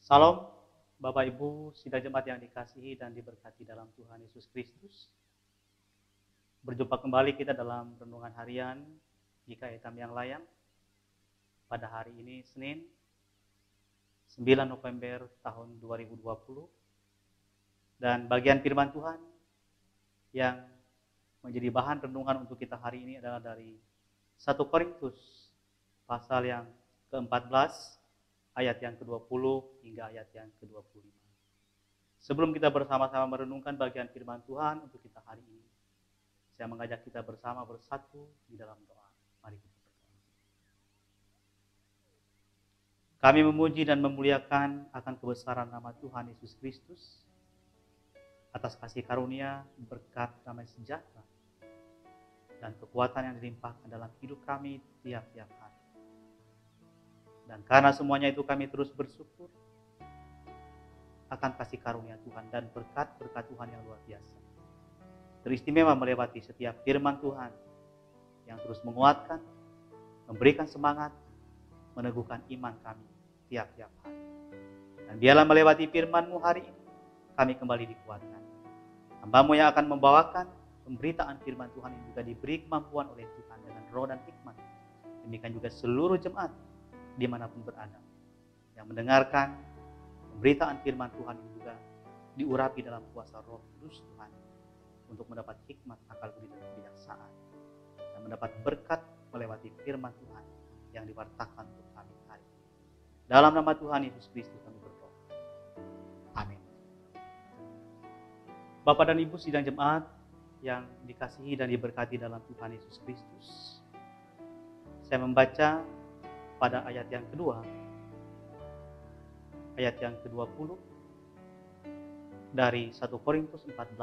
Salam, Bapak Ibu, sidang jemaat yang dikasihi dan diberkati dalam Tuhan Yesus Kristus. Berjumpa kembali kita dalam renungan harian Jika Hitam yang Layang pada hari ini Senin 9 November tahun 2020. Dan bagian firman Tuhan yang menjadi bahan renungan untuk kita hari ini adalah dari 1 Korintus pasal yang ke-14 ayat yang ke-20 hingga ayat yang ke-25. Sebelum kita bersama-sama merenungkan bagian firman Tuhan untuk kita hari ini, saya mengajak kita bersama bersatu di dalam doa. Mari kita berdoa. Kami memuji dan memuliakan akan kebesaran nama Tuhan Yesus Kristus, atas kasih karunia, berkat, damai sejahtera, dan kekuatan yang dilimpahkan dalam hidup kami tiap-tiap hari. Dan karena semuanya itu kami terus bersyukur akan kasih karunia Tuhan dan berkat-berkat Tuhan yang luar biasa. Teristimewa melewati setiap firman Tuhan yang terus menguatkan, memberikan semangat, meneguhkan iman kami tiap-tiap hari. Dan biarlah melewati firman-Mu hari ini, kami kembali dikuatkan. Hamba-Mu yang akan membawakan pemberitaan firman Tuhan yang juga diberi kemampuan oleh Tuhan dengan roh dan hikmat. Demikian juga seluruh jemaat dimanapun berada, yang mendengarkan pemberitaan firman Tuhan yang juga diurapi dalam kuasa Roh Kudus Tuhan, untuk mendapat hikmat, akal budi dan kebijaksanaan, dan mendapat berkat melewati firman Tuhan yang diwartakan untuk kami hari ini. Dalam nama Tuhan Yesus Kristus kami berdoa. Amin. Bapak dan Ibu sidang jemaat yang dikasihi dan diberkati dalam Tuhan Yesus Kristus, saya membaca pada ayat yang kedua, ayat yang ke-20 dari 1 Korintus 14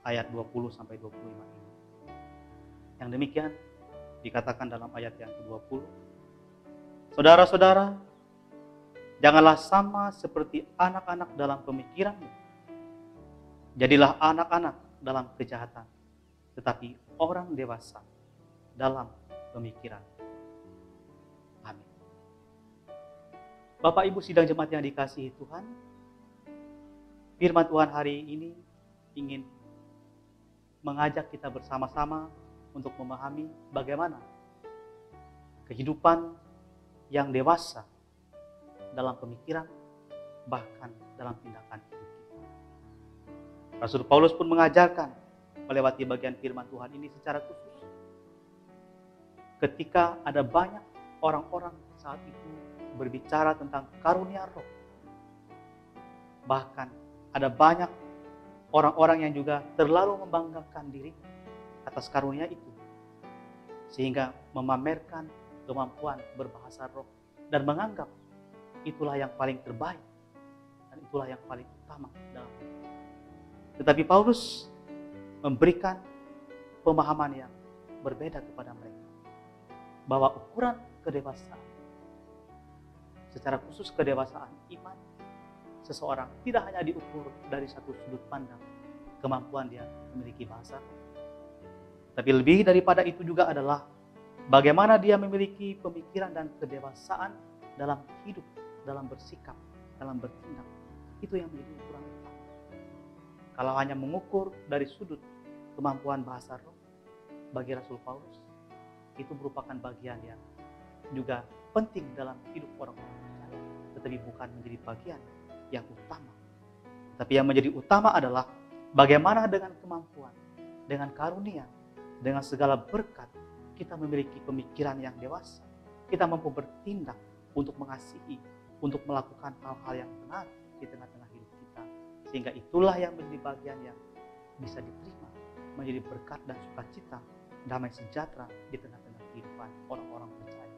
ayat 20 sampai 25 ini. Yang demikian dikatakan dalam ayat yang ke-20, saudara-saudara, janganlah sama seperti anak-anak dalam pemikiranmu. Jadilah anak-anak dalam kejahatan, tetapi orang dewasa dalam pemikiran. Amin. Bapak Ibu sidang jemaat yang dikasihi Tuhan, firman Tuhan hari ini ingin mengajak kita bersama-sama untuk memahami bagaimana kehidupan yang dewasa dalam pemikiran, bahkan dalam tindakan hidup kita. Rasul Paulus pun mengajarkan melewati bagian firman Tuhan ini secara khusus. Ketika ada banyak orang-orang saat itu berbicara tentang karunia roh. Bahkan ada banyak orang-orang yang juga terlalu membanggakan diri atas karunia itu, sehingga memamerkan kemampuan berbahasa roh dan menganggap itulah yang paling terbaik dan itulah yang paling utama dalam hidup. Tetapi Paulus memberikan pemahaman yang berbeda kepada mereka, bahwa ukuran kedewasaan, secara khusus kedewasaan iman seseorang, tidak hanya diukur dari satu sudut pandang kemampuan dia memiliki bahasa, tapi lebih daripada itu juga adalah bagaimana dia memiliki pemikiran dan kedewasaan dalam hidup, dalam bersikap, dalam bertindak. Itu yang menjadi ukuran utama. Kalau hanya mengukur dari sudut kemampuan bahasa roh, bagi Rasul Paulus itu merupakan bagian yang juga penting dalam hidup orang-orang percaya, tetapi bukan menjadi bagian yang utama. Tapi yang menjadi utama adalah bagaimana dengan kemampuan, dengan karunia, dengan segala berkat, kita memiliki pemikiran yang dewasa. Kita mampu bertindak untuk mengasihi, untuk melakukan hal-hal yang benar di tengah-tengah hidup kita. Sehingga itulah yang menjadi bagian yang bisa diterima, menjadi berkat dan sukacita, damai sejahtera di tengah-tengah kehidupan orang-orang percaya.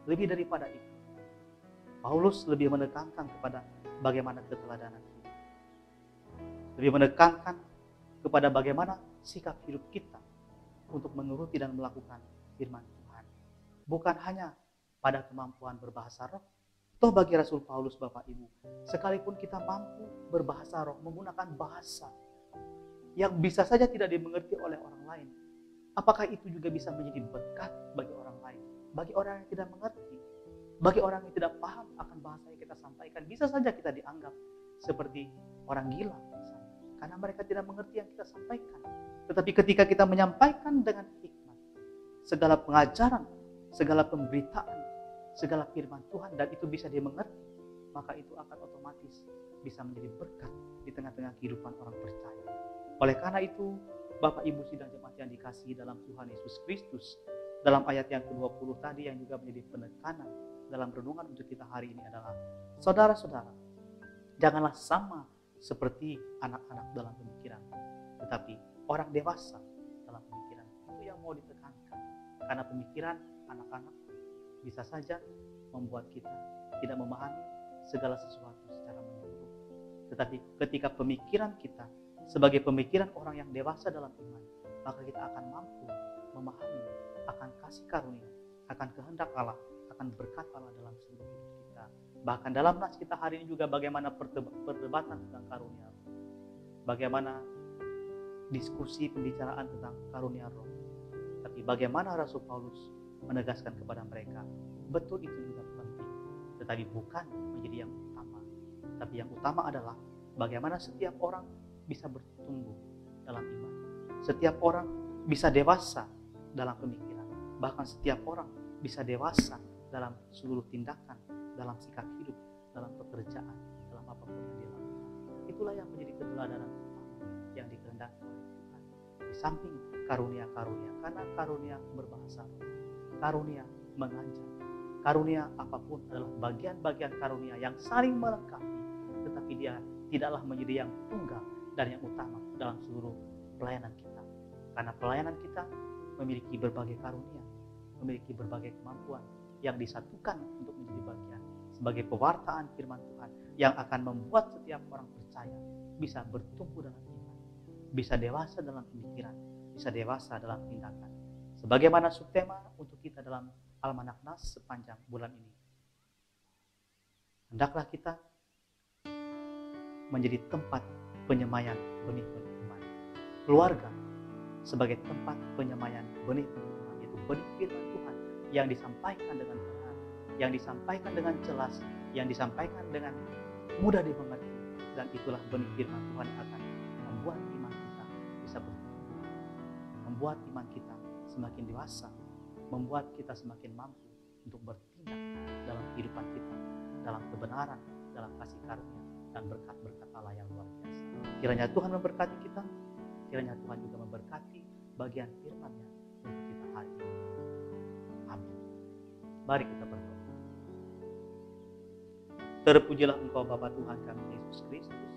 Lebih daripada itu, Paulus lebih menekankan kepada bagaimana keteladanan hidup. Lebih menekankan kepada bagaimana sikap hidup kita untuk menuruti dan melakukan firman Tuhan. Bukan hanya pada kemampuan berbahasa roh. Toh bagi Rasul Paulus, Bapak Ibu, sekalipun kita mampu berbahasa roh, menggunakan bahasa yang bisa saja tidak dimengerti oleh orang lain, apakah itu juga bisa menjadi berkat bagi orang lain, bagi orang yang tidak mengerti? Bagi orang yang tidak paham akan bahasa yang kita sampaikan, bisa saja kita dianggap seperti orang gila misalnya, karena mereka tidak mengerti yang kita sampaikan. Tetapi ketika kita menyampaikan dengan hikmat, segala pengajaran, segala pemberitaan, segala firman Tuhan, dan itu bisa dimengerti, maka itu akan otomatis bisa menjadi berkat di tengah-tengah kehidupan orang percaya. Oleh karena itu, Bapak, Ibu, sidang jemaat yang dikasihi dalam Tuhan Yesus Kristus, dalam ayat yang ke-20 tadi yang juga menjadi penekanan dalam renungan untuk kita hari ini adalah, saudara-saudara, janganlah sama seperti anak-anak dalam pemikiran, tetapi orang dewasa dalam pemikiran. Itu yang mau ditekankan. Karena pemikiran anak-anak bisa saja membuat kita tidak memahami segala sesuatu secara menyeluruh. Tetapi ketika pemikiran kita sebagai pemikiran orang yang dewasa dalam iman, maka kita akan mampu memahami akan kasih karunia, akan kehendak Allah, akan berkat Allah dalam seluruh hidup kita. Bahkan dalam nas kita hari ini juga bagaimana perdebatan tentang karunia, bagaimana diskusi pembicaraan tentang karunia roh. Tapi bagaimana Rasul Paulus menegaskan kepada mereka, betul itu juga penting, tetapi bukan menjadi yang utama. Tapi yang utama adalah bagaimana setiap orang bisa bertumbuh dalam iman, setiap orang bisa dewasa dalam pemikiran, bahkan setiap orang bisa dewasa dalam seluruh tindakan, dalam sikap hidup, dalam pekerjaan, dalam apapun yang dilakukan. Itulah yang menjadi keteladanan yang dikehendaki oleh Tuhan. Di samping karunia-karunia, karena karunia berbahasa, karunia mengajar, karunia apapun adalah bagian-bagian karunia yang saling melengkapi, tetapi dia tidaklah menjadi yang tunggal dan yang utama dalam seluruh pelayanan kita. Karena pelayanan kita memiliki berbagai karunia, memiliki berbagai kemampuan yang disatukan untuk menjadi bagian sebagai pewartaan firman Tuhan yang akan membuat setiap orang percaya bisa bertumbuh dalam iman, bisa dewasa dalam pemikiran, bisa dewasa dalam tindakan. Sebagaimana subtema untuk kita dalam Almanak Nas sepanjang bulan ini, hendaklah kita menjadi tempat penyemayan benih-benih iman. Keluarga sebagai tempat penyemayan benih-benih iman, yaitu benih firman Tuhan yang disampaikan dengan benar, yang disampaikan dengan jelas, yang disampaikan dengan mudah dimengerti, dan itulah benih firman Tuhan yang akan membuat iman kita bisa bertumbuh, membuat iman kita semakin dewasa, membuat kita semakin mampu untuk bertindak dalam kehidupan kita, dalam kebenaran, dalam kasih karunia dan berkat-berkat Allah yang luar biasa. Kiranya Tuhan memberkati kita, kiranya Tuhan juga memberkati bagian firman-Nya untuk kita hari ini. Amin. Mari kita berdoa. Terpujilah Engkau Bapa Tuhan kami Yesus Kristus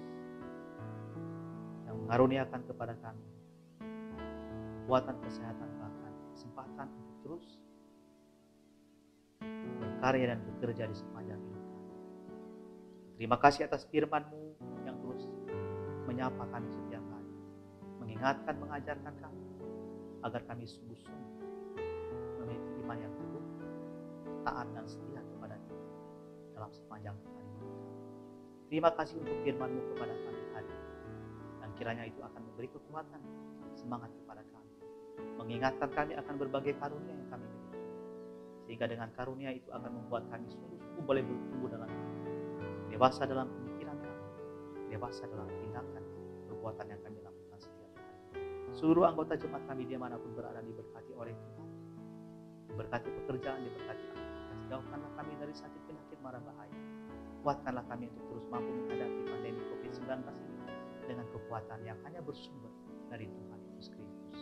yang mengaruniakan kepada kami kekuatan, kesehatan, bahkan kesempatan untuk terus berkarya dan bekerja di sepanjang hidup kami. Terima kasih atas firman-Mu yang terus menyapa kami setiap hari, mengingatkan, mengajarkan kami agar kami sungguh-sungguh memiliki iman yang teguh, taat dan setia kepada Dia dalam sepanjang hari hidup kami. Terima kasih untuk firman-Mu kepada kami hari ini, dan kiranya itu akan memberi kekuatan, semangat kepada kami, mengingatkan kami akan berbagai karunia yang kami miliki, sehingga dengan karunia itu akan membuat kami sungguh-sungguh boleh bertumbuh dalam iman, dewasa dalam pemikiran kami, dewasa dalam tindakan perbuatan yang kami lakukan setiap hari. Seluruh anggota jemaat kami dimanapun berada diberkati oleh Tuhan, diberkati pekerjaan, diberkati aktivitas. Jauhkanlah kami dari sakit penyakit mara bahaya. Kuatkanlah kami untuk terus mampu menghadapi pandemi COVID-19 ini dengan kekuatan yang hanya bersumber dari Tuhan Yesus Kristus.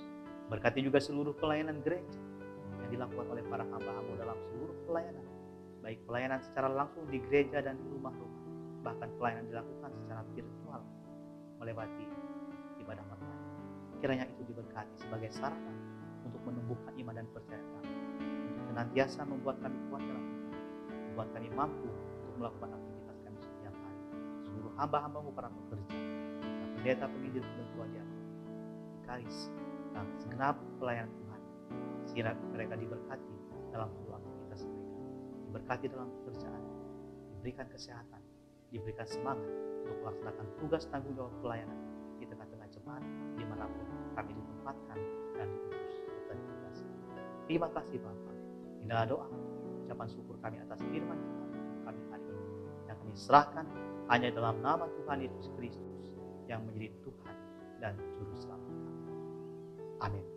Berkati juga seluruh pelayanan gereja yang dilakukan oleh para hamba-Mu dalam seluruh pelayanan, baik pelayanan secara langsung di gereja dan di rumah-rumah, bahkan pelayanan dilakukan secara virtual melewati ibadah online. Kiranya itu diberkati sebagai sarana untuk menumbuhkan iman dan percaya kami, untuk senantiasa membuat kami kuat dalam iman, membuat kami mampu untuk melakukan aktivitas kami setiap hari. Seluruh hamba-hamba-Mu para pekerja, para pendeta, penginjil, pentua diakon, vikaris, dan segenap pelayan Tuhan, kiranya mereka diberkati dalam seluruh aktivitas mereka, diberkati dalam pekerjaan, diberikan kesehatan, diberikan semangat untuk melaksanakan tugas tanggung jawab pelayanan di tengah-tengah jemaat dimanapun kami ditempatkan dan diutus serta ditugaskan. Terima kasih Bapa. Inilah doa ucapan syukur kami atas firman Tuhan kami hari ini, yang kami serahkan hanya dalam nama Tuhan Yesus Kristus yang menjadi Tuhan dan Juru Selamat kami. Amin.